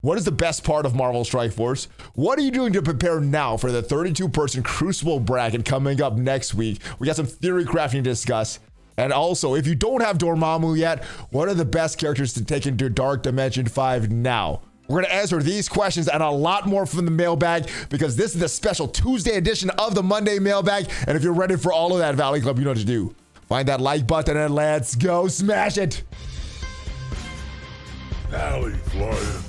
What is the best part of Marvel Strike Force? What are you doing to prepare now for the 32-person Crucible bracket coming up next week? We got some theory crafting to discuss. And also, if you don't have Dormammu yet, what are the best characters to take into Dark Dimension 5 now? We're going to answer these questions and a lot more from the mailbag because this is the special Tuesday edition of the Monday mailbag. And if you're ready for all of that, Valley Club, you know what to do. Find that like button and let's go smash it. ValleyFlyin.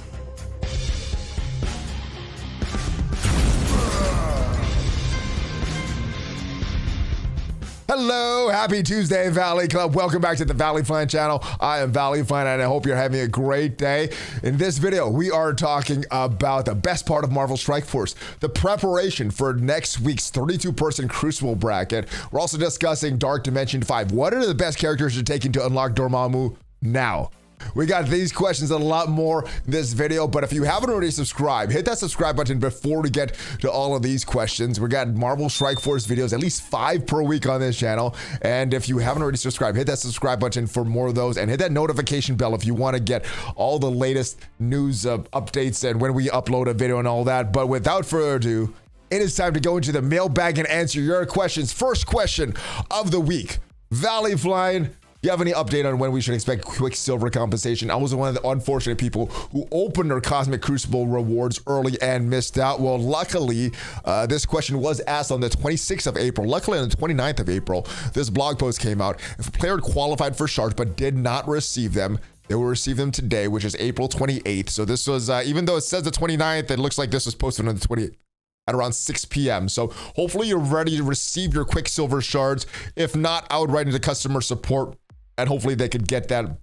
Hello, happy Tuesday, Valley Club. Welcome back to the ValleyFlyin channel. I am ValleyFlyin, and I hope you're having a great day. In this video, we are talking about the best part of Marvel Strike Force, the preparation for next week's 32-person Crucible bracket. We're also discussing Dark Dimension 5. What are the best characters you're taking to unlock Dormammu now? We got these questions and a lot more in this video, but if you haven't already subscribed, hit that subscribe button before we get to all of these questions. We got Marvel Strike Force videos, at least 5 per week on this channel, and if you haven't already subscribed, hit that subscribe button for more of those, and hit that notification bell if you want to get all the latest news updates and when we upload a video and all that. But without further ado, it is time to go into the mailbag and answer your questions. First question of the week, ValleyFlyin. Do you have any update on when we should expect Quicksilver compensation? I was one of the unfortunate people who opened their Cosmic Crucible rewards early and missed out. Well, luckily, this question was asked on the 26th of April. Luckily, on the 29th of April, this blog post came out. If a player qualified for shards but did not receive them, they will receive them today, which is April 28th. So this was, even though it says the 29th, it looks like this was posted on the 28th. At around 6 p.m. So hopefully you're ready to receive your Quicksilver shards. If not, I would write into customer support and hopefully they could get that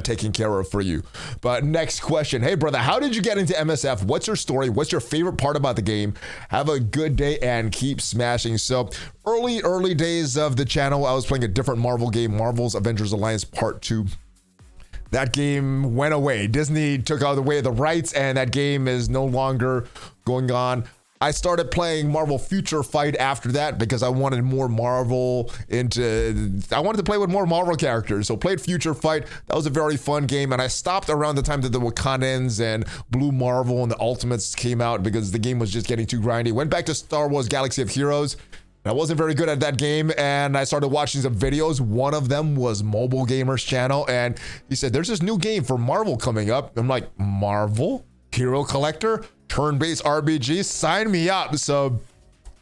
taken care of for you. But next question. Hey brother, how did you get into MSF? What's your story? What's your favorite part about the game? Have a good day and keep smashing. So early days of the channel, I was playing a different Marvel game, Marvel's Avengers Alliance Part 2. That game went away. Disney took out away the rights and that game is no longer going on. I started playing Marvel Future Fight after that because I wanted more Marvel I wanted to play with more Marvel characters. So played Future Fight. That was a very fun game. And I stopped around the time that the Wakandans and Blue Marvel and the Ultimates came out because the game was just getting too grindy. Went back to Star Wars Galaxy of Heroes. I wasn't very good at that game and I started watching some videos. One of them was Mobile Gamer's channel and he said, there's this new game for Marvel coming up. I'm like, Marvel? Hero Collector? Turn-based RPG, sign me up. So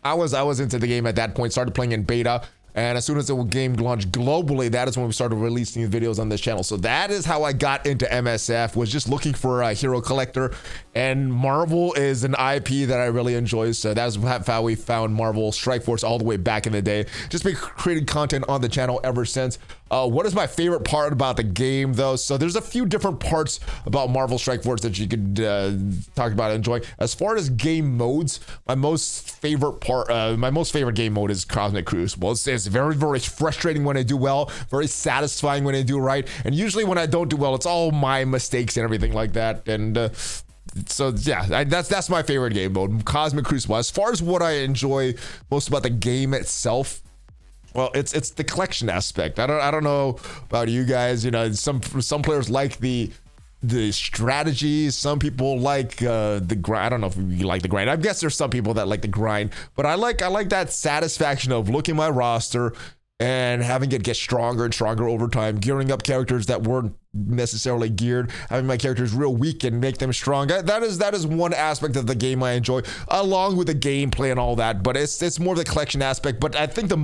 I was into the game at that point, started playing in beta, and as soon as the game launched globally, that is when we started releasing videos on this channel. So that is how I got into MSF, was just looking for a Hero Collector, and Marvel is an IP that I really enjoy. So that's how we found Marvel Strike Force all the way back in the day. Just been creating content on the channel ever since. What is my favorite part about the game though? So there's a few different parts about Marvel Strike Force that you could talk about enjoying. As far as game modes, my most favorite game mode is Cosmic Crucible. It's very, very frustrating when I do well, very satisfying when I do right. And usually when I don't do well, it's all my mistakes and everything like that. And so yeah, that's my favorite game mode, Cosmic Crucible. As far as what I enjoy most about the game itself, well, it's the collection aspect. I don't know about you guys. You know, some players like the strategy. Some people like the grind. I don't know if you like the grind. I guess there's some people that like the grind, but I like that satisfaction of looking at my roster and having it get stronger and stronger over time, gearing up characters that weren't necessarily geared, having my characters real weak and make them strong. That is one aspect of the game I enjoy, along with the gameplay and all that, but it's more the collection aspect. But I think the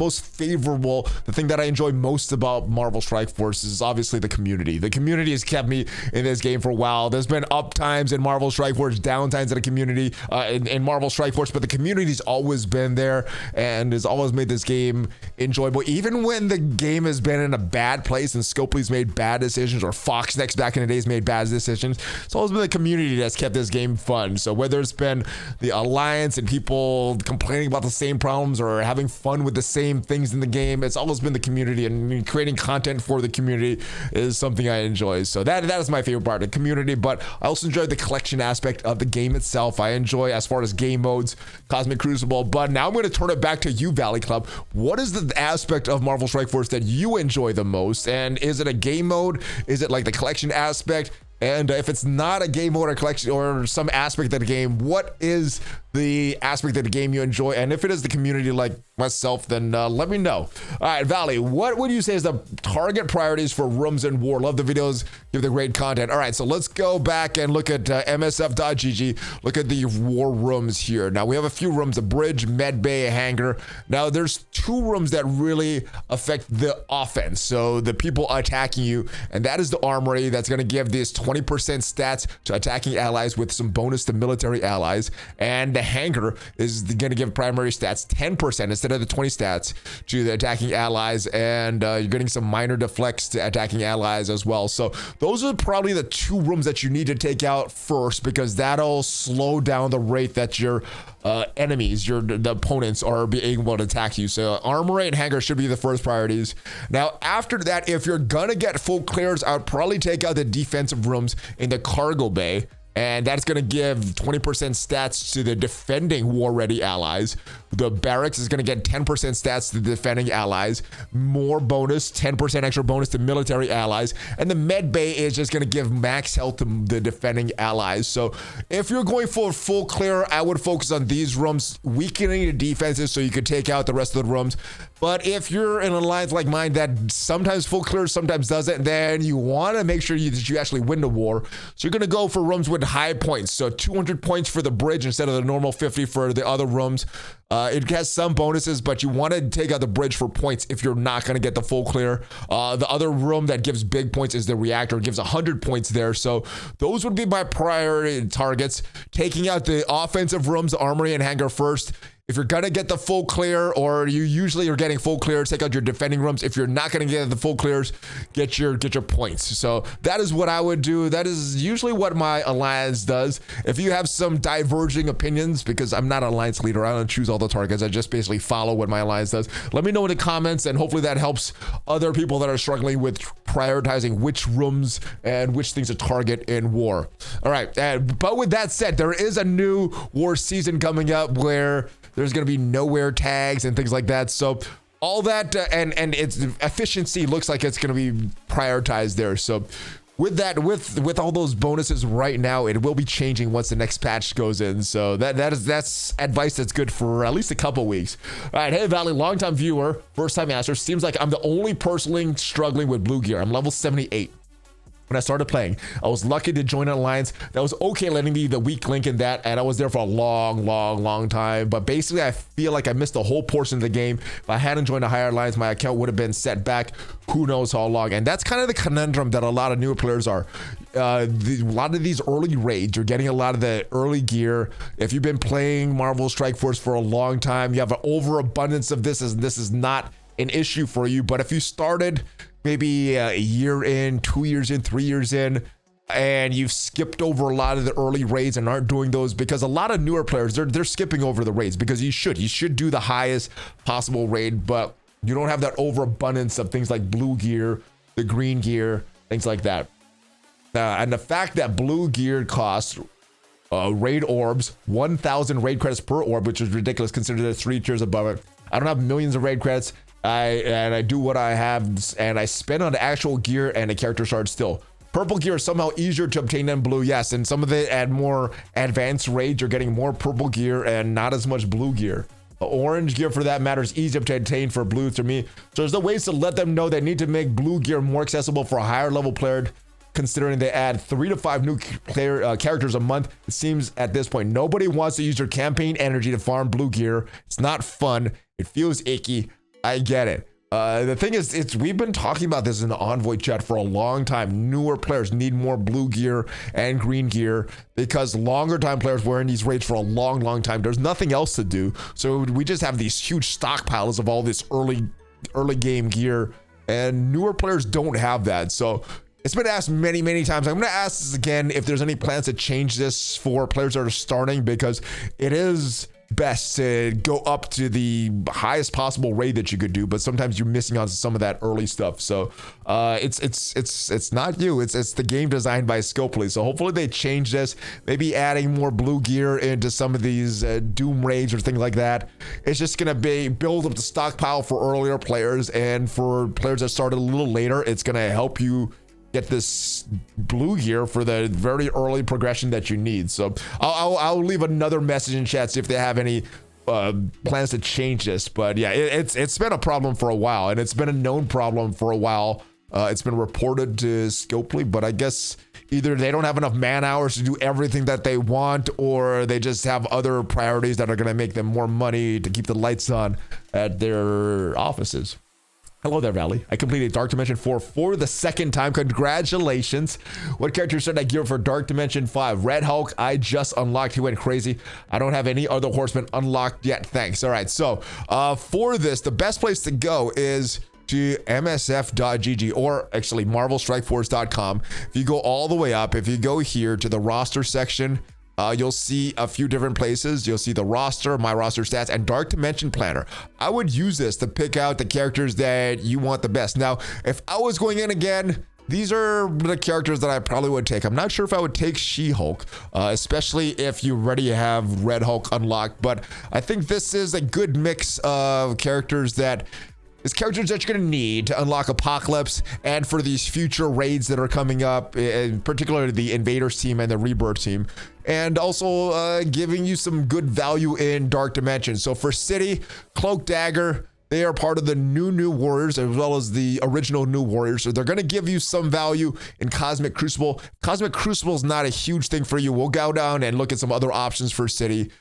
thing that I enjoy most about Marvel Strike Force is obviously the community. The community has kept me in this game for a while. There's been up times in Marvel Strike Force, down times in the community in Marvel Strike Force, but the community's always been there and has always made this game enjoyable. Even when the game has been in a bad place and Scopely's made bad decisions, or Foxnex back in the days made bad decisions, it's always been the community that's kept this game fun. So whether it's been the Alliance and people complaining about the same problems or having fun with the same things in the game, it's always been the community, and creating content for the community is something I enjoy. So that is my favorite part, the community. But I also enjoy the collection aspect of the game itself. I enjoy, as far as game modes, Cosmic Crucible. But now I'm going to turn it back to you, Valley Club. What is the aspect of Marvel Strike Force that you enjoy the most? And is it a game mode? Is it like the collection aspect? And if it's not a game mode or collection or some aspect of the game, what is the aspect of the game you enjoy? And if it is the community like myself, then let me know. All right, Valley, what would you say is the target priorities for rooms in war? Love the videos, give the great content. All right, so let's go back and look at msf.gg. Look at the war rooms here. Now we have a few rooms: a bridge, med bay, a hangar. Now there's two rooms that really affect the offense, so the people attacking you, and that is the armory. That's going to give this 20% stats to attacking allies with some bonus to military allies, and the hangar is going to give primary stats 10% instead of the 20 stats to the attacking allies, and you're getting some minor deflects to attacking allies as well. So those are probably the two rooms that you need to take out first, because that'll slow down the rate that your enemies, the opponents, are being able to attack you. So armory and hangar should be the first priorities. Now after that, if you're gonna get full clears, I would probably take out the defensive rooms in the cargo bay, and that's going to give 20% stats to the defending war-ready allies. The barracks is going to get 10% stats to the defending allies, more bonus, 10% extra bonus to military allies, and the med bay is just going to give max health to the defending allies. So if you're going for full clear, I would focus on these rooms, weakening the defenses so you could take out the rest of the rooms. But if you're in an alliance like mine that sometimes full clears, sometimes doesn't, then you want to make sure that you actually win the war. So you're going to go for rooms with high points. So 200 points for the bridge instead of the normal 50 for the other rooms. It has some bonuses, but you want to take out the bridge for points if you're not going to get the full clear. The other room that gives big points is the reactor. It gives 100 points there. So those would be my priority targets. Taking out the offensive rooms, armory and hangar first. If you're gonna get the full clear, or you usually are getting full clears, take out your defending rooms. If you're not gonna get the full clears, get your points. So that is what I would do. That is usually what my alliance does. If you have some diverging opinions, because I'm not an alliance leader, I don't choose all the targets, I just basically follow what my alliance does. Let me know in the comments, and hopefully that helps other people that are struggling with prioritizing which rooms and which things to target in war. All right, but with that said, there is a new war season coming up where there's going to be nowhere tags and things like that. So all that and its efficiency looks like it's going to be prioritized there. So with that, with all those bonuses right now, it will be changing once the next patch goes in. So that's advice that's good for at least a couple weeks. All right, hey Valley, longtime viewer, first time answer. Seems like I'm the only person struggling with blue gear. I'm level 78. When I started playing, I was lucky to join an alliance that was okay letting me the weak link in that, and I was there for a long time. But basically, I feel like I missed a whole portion of the game. If I hadn't joined a higher alliance, my account would have been set back who knows how long. And that's kind of the conundrum that a lot of newer players are. A lot of these early raids, you're getting a lot of the early gear. If you've been playing Marvel Strike Force for a long time, you have an overabundance of this, and this is not an issue for you. But if you started maybe a year in, 2 years in, 3 years in, and you've skipped over a lot of the early raids and aren't doing those, because a lot of newer players, they're skipping over the raids, because you should do the highest possible raid, but you don't have that overabundance of things like blue gear, the green gear, things like that. And the fact that blue gear costs raid orbs, 1,000 raid credits per orb, which is ridiculous considering there's 3 tiers above it. I don't have millions of raid credits. I do what I have, and I spend on the actual gear and the character shard still. Purple gear is somehow easier to obtain than blue, yes, and some of the more advanced raids, you're getting more purple gear and not as much blue gear. Orange gear, for that matter, is easier to obtain for blue to me. So there's no ways to let them know they need to make blue gear more accessible for a higher level player, considering they add 3 to 5 new characters a month. It seems at this point nobody wants to use their campaign energy to farm blue gear. It's not fun. It feels icky. I get it. The thing is, we've been talking about this in the Envoy chat for a long time. Newer players need more blue gear and green gear, because longer time players were in these raids for a long time. There's nothing else to do. So we just have these huge stockpiles of all this early game gear, and newer players don't have that. So it's been asked many times. I'm going to ask this again if there's any plans to change this for players that are starting, because it is best to go up to the highest possible raid that you could do, but sometimes you're missing on some of that early stuff. So it's not you, it's the game designed by Scopely. So hopefully they change this, maybe adding more blue gear into some of these Doom raids or things like that. It's just gonna build up the stockpile for earlier players, and for players that started a little later, it's gonna help you get this blue gear for the very early progression that you need. So I'll leave another message in chat, see if they have any plans to change this. But yeah, it's been a problem for a while, and it's been a known problem for a while. It's been reported to Scopely, but I guess either they don't have enough man hours to do everything that they want, or they just have other priorities that are going to make them more money to keep the lights on at their offices. Hello there, Valley. I completed Dark Dimension 4 for the second time. Congratulations. What character should I gear for Dark Dimension 5? Red Hulk, I just unlocked. He went crazy. I don't have any other horsemen unlocked yet. Thanks. All right, so for this, the best place to go is to msf.gg, or actually marvelstrikeforce.com. If you go all the way up, if you go here to the roster section, you'll see a few different places. You'll see the roster, my roster stats, and Dark Dimension Planner. I would use this to pick out the characters that you want the best. Now, if I was going in again, these are the characters that I probably would take. I'm not sure if I would take She-Hulk, especially if you already have Red Hulk unlocked, but I think this is a good mix of characters that you're going to need to unlock Apocalypse and for these future raids that are coming up, in particular the Invaders team and the Rebirth team, and also giving you some good value in Dark Dimension. So for City, Cloak Dagger, they are part of the new Warriors as well as the original New Warriors. So they're going to give you some value in Cosmic Crucible. Cosmic Crucible is not a huge thing for you. We'll go down and look at some other options for City.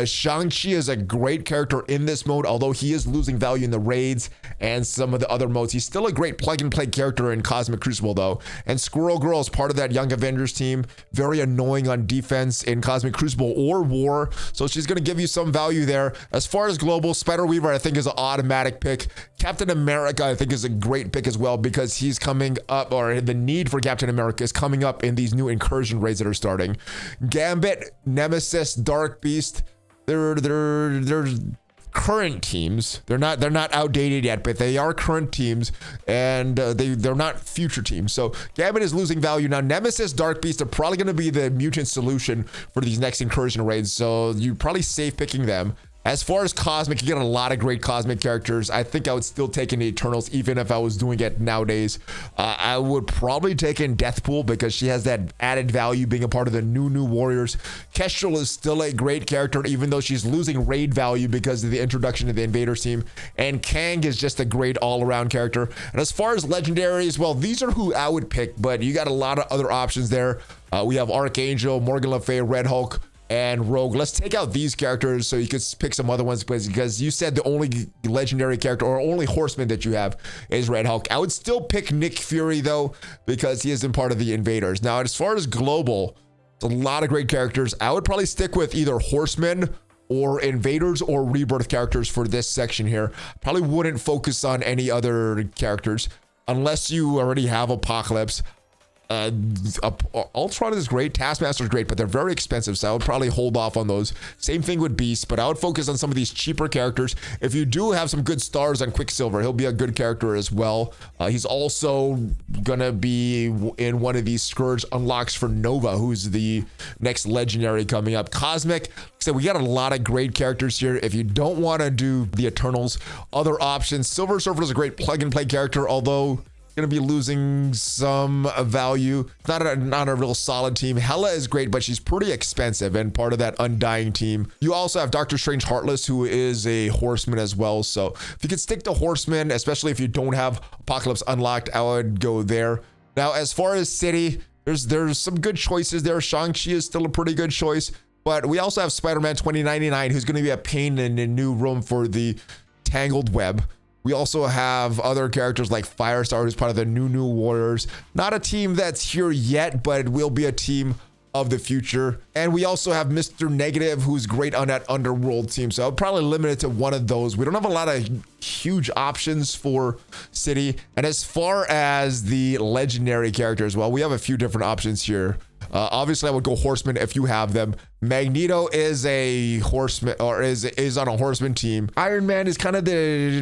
Shang-Chi is a great character in this mode, although he is losing value in the raids and some of the other modes. He's still a great plug-and-play character in Cosmic Crucible, though. And Squirrel Girl is part of that Young Avengers team. Very annoying on defense in Cosmic Crucible or War. So she's going to give you some value there. As far as global, Spider-Weaver, I think, is an automatic pick. Captain America, I think, is a great pick as well, because he's coming up, or the need for Captain America is coming up in these new incursion raids that are starting. Gambit, Nemesis, Dark Beast, they're current teams. They're not outdated yet, but they are current teams, and they're not future teams. So Gambit is losing value now. Nemesis, Dark Beast are probably going to be the mutant solution for these next incursion raids, so you're probably safe picking them. As far as Cosmic, you get a lot of great Cosmic characters. I think I would still take in the Eternals, even if I was doing it nowadays. I would probably take in Deathpool, because she has that added value being a part of the new Warriors. Kestrel is still a great character, even though she's losing raid value because of the introduction of the Invaders team. And Kang is just a great all-around character. And as far as legendaries, well, these are who I would pick, but you got a lot of other options there. We have Archangel, Morgan Le Fay, Red Hulk, and Rogue. Let's take out these characters so you could pick some other ones, because you said the only legendary character or only horseman that you have is Red Hulk. I would still pick Nick Fury, though, because he isn't part of the Invaders. Now, as far as global, it's a lot of great characters. I would probably stick with either horsemen or Invaders or Rebirth characters for this section here. Probably wouldn't focus on any other characters unless you already have Apocalypse. Ultron is great, Taskmaster is great, but they're very expensive, so I would probably hold off on those. Same thing with Beast, but I would focus on some of these cheaper characters. If you do have some good stars on Quicksilver, he'll be a good character as well. He's also gonna be in one of these Scourge unlocks for Nova, who's the next legendary coming up. Cosmic, so we got a lot of great characters here. If you don't want to do the Eternals, other options. Silver Surfer is a great plug and play character, although going to be losing some value. Not a real solid team. Hela is great, but she's pretty expensive and part of that Undying team. You also have Doctor Strange Heartless, who is a horseman as well. So if you could stick to horsemen, especially if you don't have Apocalypse unlocked, I would go there. Now, as far as City, there's some good choices there. Shang-Chi is still a pretty good choice, but we also have Spider-Man 2099, who's going to be a pain in a new room for the Tangled Web. We also have other characters like Firestar, who's part of the new Warriors. Not a team that's here yet, but it will be a team of the future. And we also have Mr. Negative, who's great on that Underworld team. So I'll probably limit it to one of those. We don't have a lot of huge options for City. And as far as the legendary characters, well, we have a few different options here. Obviously, I would go Horseman if you have them. Magneto is a horseman, or is on a horseman team. Iron Man is kind of the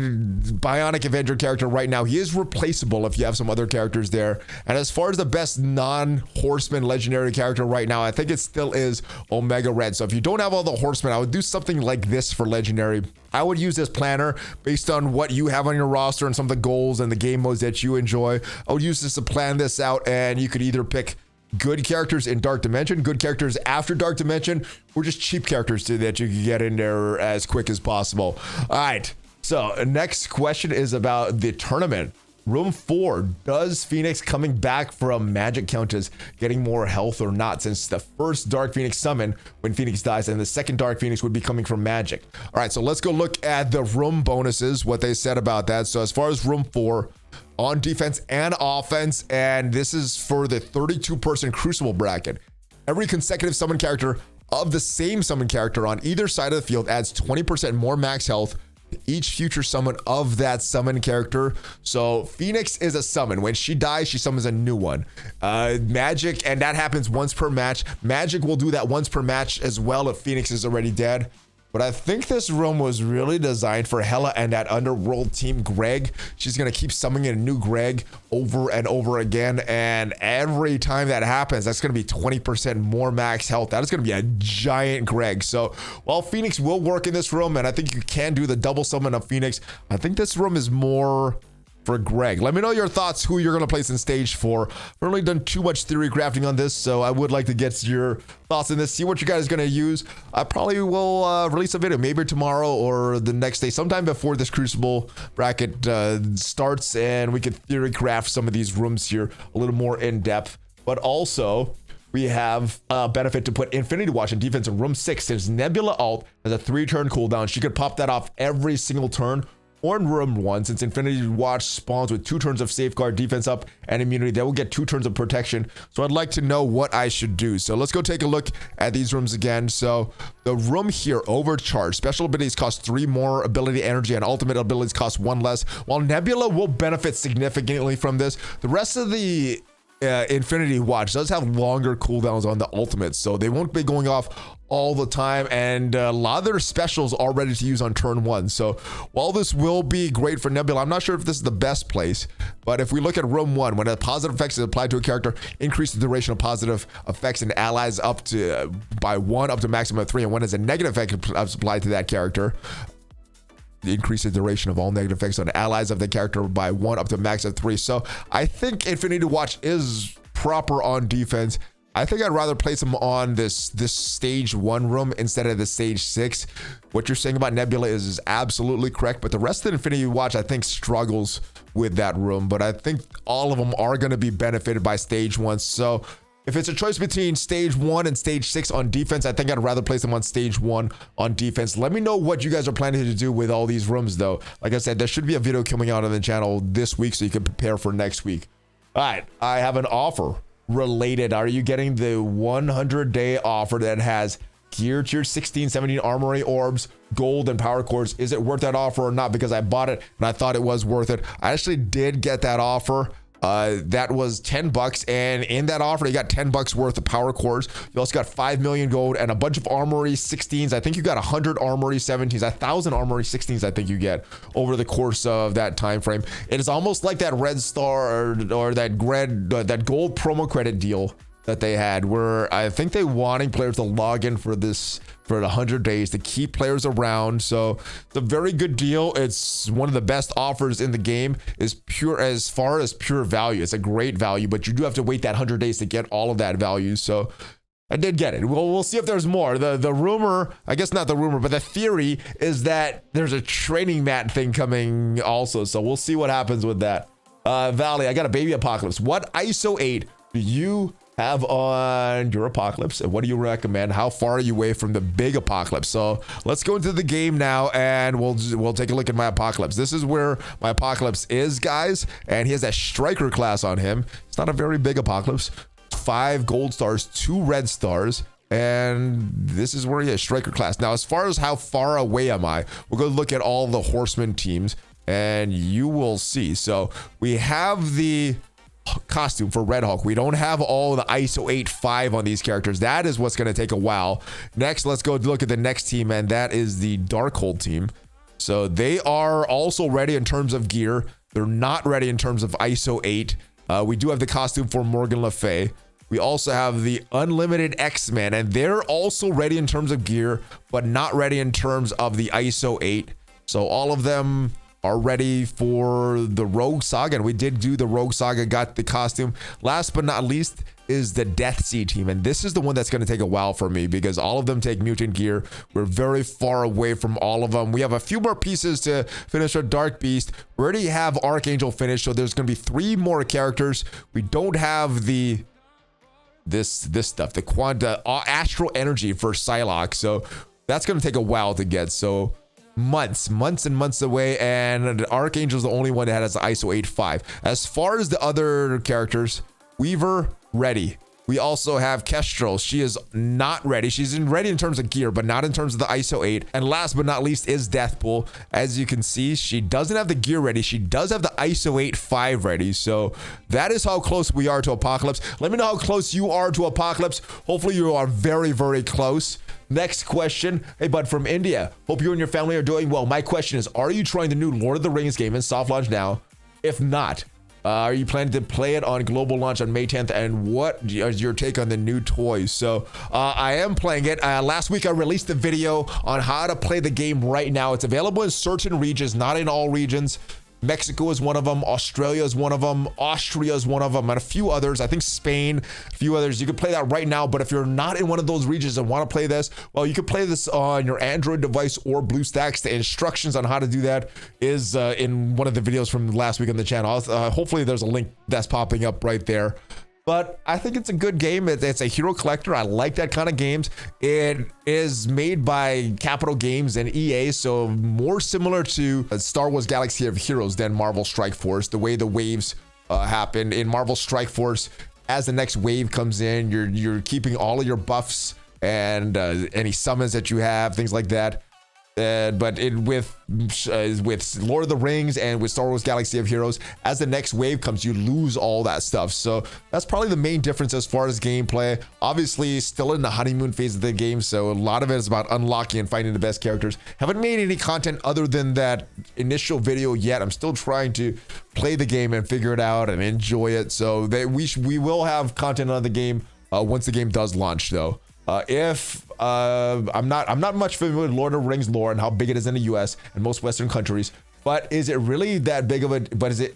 bionic Avenger character right now. He is replaceable if you have some other characters there. And as far as the best non-horseman legendary character right now, I think it still is Omega Red. So if you don't have all the horsemen, I would do something like this for legendary. I would use this planner based on what you have on your roster and some of the goals and the game modes that you enjoy. I would use this to plan this out, and you could either pick good characters in Dark Dimension, good characters after Dark Dimension, or just cheap characters that you can get in there as quick as possible. All right, so next question is about the tournament. Room 4, does Phoenix coming back from magic count as getting more health or not, since the first Dark Phoenix summon when Phoenix dies, and the second Dark Phoenix would be coming from magic. All right, so let's go look at the room bonuses, what they said about that. So as far as room 4, on defense and offense, and this is for the 32-person Crucible bracket. Every consecutive summon character of the same summon character on either side of the field adds 20% more max health to each future summon of that summon character. So Phoenix is a summon. When she dies, she summons a new one. Magic, and that happens once per match. Magic will do that once per match as well if Phoenix is already dead. But I think this room was really designed for Hela and that underworld team Greg. She's going to keep summoning a new Greg over and over again. And every time that happens, that's going to be 20% more max health. That is going to be a giant Greg. So while Phoenix will work in this room, and I think you can do the double summon of Phoenix, I think this room is more for Greg. Let me know your thoughts, who you're going to place in stage 4. I've really done too much theory crafting on this, so I would like to get your thoughts on this, see what you guys are going to use. I probably will release a video maybe tomorrow or the next day, sometime before this Crucible bracket starts, and we can theory craft some of these rooms here a little more in depth. But also, we have a benefit to put Infinity Watch in defense in room 6. Since Nebula ult has a 3-turn cooldown, she could pop that off every single turn. Or in room 1, since Infinity Watch spawns with 2 turns of safeguard, defense up, and immunity, they will get 2 turns of protection. So I'd like to know what I should do. So let's go take a look at these rooms again. So the room here, overcharge. Special abilities cost 3 more ability energy, and ultimate abilities cost 1 less. While Nebula will benefit significantly from this, the rest of the Infinity Watch does have longer cooldowns on the ultimates, so they won't be going off all the time, and a lot of their specials are ready to use on turn 1. So while this will be great for Nebula, I'm not sure if this is the best place, but if we look at room 1, when a positive effect is applied to a character, increase the duration of positive effects and allies up to by 1 up to maximum of 3, and when is a negative effect applied to that character, increase the duration of all negative effects on allies of the character by 1 up to max of 3. So I think Infinity Watch is proper on defense. I think I'd rather place them on this stage 1 room instead of the stage 6. What you're saying about Nebula is absolutely correct, but the rest of the Infinity Watch I think struggles with that room. But I think all of them are going to be benefited by stage 1. So if it's a choice between stage 1 and stage 6 on defense, I think I'd rather place them on stage 1 on defense. Let me know what you guys are planning to do with all these rooms, though. Like I said, there should be a video coming out on the channel this week, so you can prepare for next week. All right, I have an offer related. Are you getting the 100-day offer that has gear tier 16, 17 armory orbs, gold, and power cores? Is it worth that offer or not? Because I bought it and I thought it was worth it. I actually did get that offer. That was $10, and in that offer you got $10 worth of power cores. You also got 5 million gold and a bunch of armory 16s. I think you got 100 armory 17s, 1,000 armory 16s. I think you get over the course of that time frame. It is almost like that red star or that gold promo credit deal that they had, where I think they wanting players to log in for this for 100 days to keep players around. So it's a very good deal. It's one of the best offers in the game, is pure as far as pure value. It's a great value, but you do have to wait that 100 days to get all of that value. So I did get it. Well, we'll see if there's more. The rumor, I guess not the rumor, but the theory is that there's a training mat thing coming also. So we'll see what happens with that. Valley, I got a baby apocalypse. What ISO 8 do you have on your apocalypse, and what do you recommend? How far are you away from the big apocalypse? So let's go into the game now, and we'll take a look at my apocalypse. This is where my apocalypse is, guys, and he has a striker class on him. It's not a very big apocalypse. 5 gold stars, 2 red stars, and this is where he has striker class. Now, as far as how far away am I, we'll go look at all the horseman teams, and you will see. So we have the costume for Red Hulk. We don't have all the ISO 8.5 on these characters. That is what's going to take a while. Next, let's go look at the next team, and that is the Darkhold team. So they are also ready in terms of gear. They're not ready in terms of ISO 8. We do have the costume for Morgan Le Fay. We also have the Unlimited X-Men, and they're also ready in terms of gear, but not ready in terms of the ISO 8. So all of them are ready for the Rogue Saga, and we did do the Rogue Saga, got the costume. Last but not least is the Death Sea team, and this is the one that's going to take a while for me because all of them take mutant gear. We're very far away from all of them. We have a few more pieces to finish our Dark Beast. We already have Archangel finished, so there's going to be 3 more characters. We don't have the this stuff, the Quanta Astral Energy for Psylocke, so that's going to take a while to get. So months and months away, and Archangel's the only one that has the ISO 8.5. As far as the other characters, Weaver ready. We also have Kestrel. She is not ready. She's ready in terms of gear, but not in terms of the ISO 8. And last but not least is Deathpool. As you can see, she doesn't have the gear ready. She does have the ISO 8.5 ready. So that is how close we are to Apocalypse. Let me know how close you are to Apocalypse. Hopefully you are very, very close. Next question. Hey, bud, from India. Hope you and your family are doing well. My question is, are you trying the new Lord of the Rings game in soft launch now? If not, are you planning to play it on global launch on May 10th? And what is your take on the new toys? So I am playing it. Last week I released a video on how to play the game right now. It's available in certain regions, not in all regions. Mexico is one of them. Australia is one of them. Austria is one of them, and a few others. I think Spain, a few others. You can play that right now, but if you're not in one of those regions and want to play this, well, you can play this on your Android device or BlueStacks. The instructions on how to do that is in one of the videos from last week on the channel. Hopefully there's a link that's popping up right there. But I think it's a good game. It's a hero collector. I like that kind of games. It is made by Capital Games and EA, so more similar to Star Wars Galaxy of Heroes than Marvel Strike Force. The way the waves happen in Marvel Strike Force, as the next wave comes in, you're keeping all of your buffs and any summons that you have, things like that. But with Lord of the Rings and with Star Wars Galaxy of Heroes, as the next wave comes, you lose all that stuff. So that's probably the main difference as far as gameplay. Obviously, still in the honeymoon phase of the game, so a lot of it is about unlocking and finding the best characters. Haven't made any content other than that initial video yet. I'm still trying to play the game and figure it out and enjoy it. So we will have content on the game once the game does launch, though. I'm not much familiar with Lord of the Rings lore and how big it is in the US and most Western countries, but is it really that big of a,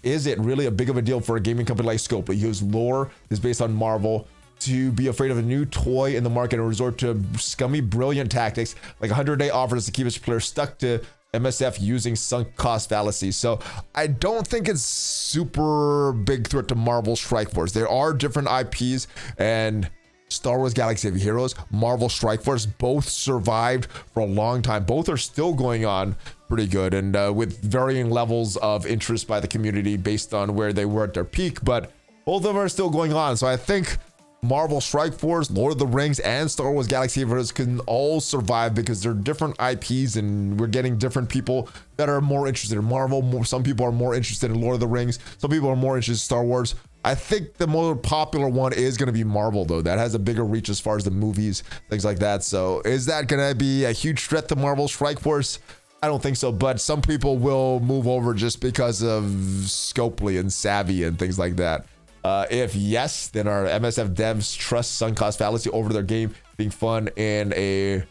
is it really a big of a deal for a gaming company like Scopely, whose lore is based on Marvel, to be afraid of a new toy in the market and resort to scummy, brilliant tactics like 100-day offers to keep its players stuck to MSF using sunk cost fallacies? So I don't think it's super big threat to Marvel Strike Force. There are different IPs, and Star Wars Galaxy of Heroes, Marvel Strike Force, both survived for a long time. Both are still going on pretty good, and with varying levels of interest by the community based on where they were at their peak, but both of them are still going on. So I think Marvel Strike Force, Lord of the Rings, and Star Wars Galaxy of Heroes can all survive because they're different IPs, and we're getting different people that are more interested in Marvel. Some people are more interested in Lord of the Rings. Some people are more interested in Star Wars. I think the more popular one is going to be Marvel, though. That has a bigger reach as far as the movies, things like that. So is that going to be a huge threat to Marvel Strike Force? I don't think so, but some people will move over just because of Scopely and Savvy and things like that. If yes, then our MSF devs trust sunk cost fallacy over their game being fun and a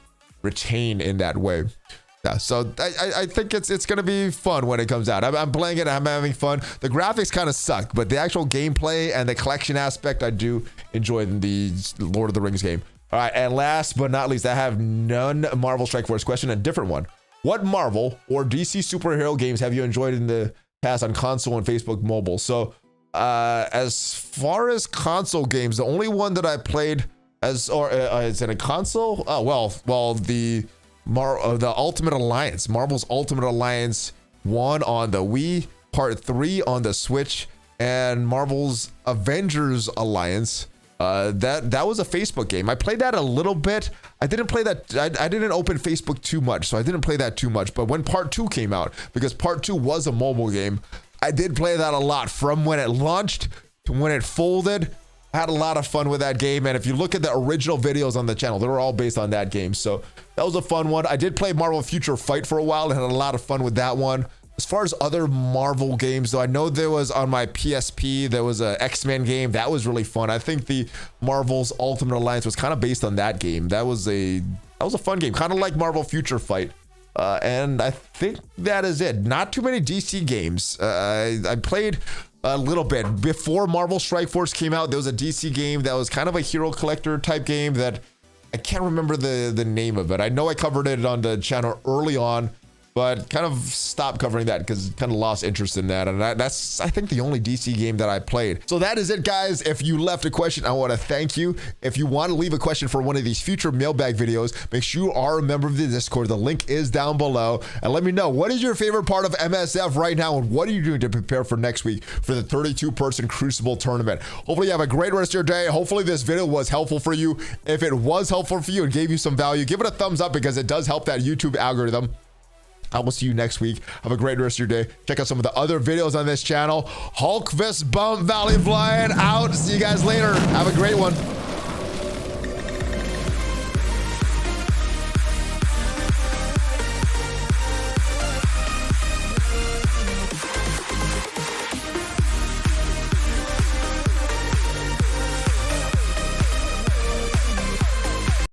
retain in that way. Yeah, so I think it's gonna be fun when it comes out. I'm playing it, I'm having fun. The graphics kind of suck, but the actual gameplay and the collection aspect, I do enjoy in the Lord of the Rings game. All right, and last but not least, I have none Marvel Strike Force question, a different one. What Marvel or DC superhero games have you enjoyed in the past on console and Facebook mobile? So as far as console games, the only one that I played is in a console. Oh well, the Ultimate Alliance, Marvel's Ultimate Alliance 1 on the Wii, Part 3 on the Switch, and Marvel's Avengers Alliance. That was a Facebook game. I played that a little bit. I didn't play that. I didn't open Facebook too much, so I didn't play that too much. But when Part 2 came out, because Part 2 was a mobile game, I did play that a lot from when it launched to when it folded. I had a lot of fun with that game, and if you look at the original videos on the channel, they were all based on that game. So that was a fun one. I did play Marvel Future Fight for a while and had a lot of fun with that one. As far as other Marvel games, though, I know there was on my PSP, there was a X-Men game. That was really fun. I think the Marvel's Ultimate Alliance was kind of based on that game. That was a fun game, kind of like Marvel Future Fight. And I think that is it. Not too many DC games. I played a little bit. Before Marvel Strike Force came out, there was a DC game that was kind of a hero collector type game that I can't remember the name of it. I know I covered it on the channel early on, but kind of stopped covering that because kind of lost interest in that. And that's, I think, the only DC game that I played. So that is it, guys. If you left a question, I want to thank you. If you want to leave a question for one of these future mailbag videos, make sure you are a member of the Discord. The link is down below. And let me know, what is your favorite part of MSF right now? And what are you doing to prepare for next week for the 32-person Crucible tournament? Hopefully you have a great rest of your day. Hopefully this video was helpful for you. If it was helpful for you and gave you some value, give it a thumbs up because it does help that YouTube algorithm. I will see you next week. Have a great rest of your day. Check out some of the other videos on this channel. Hulk fist bump, ValleyFlyin out. See you guys later. Have a great one.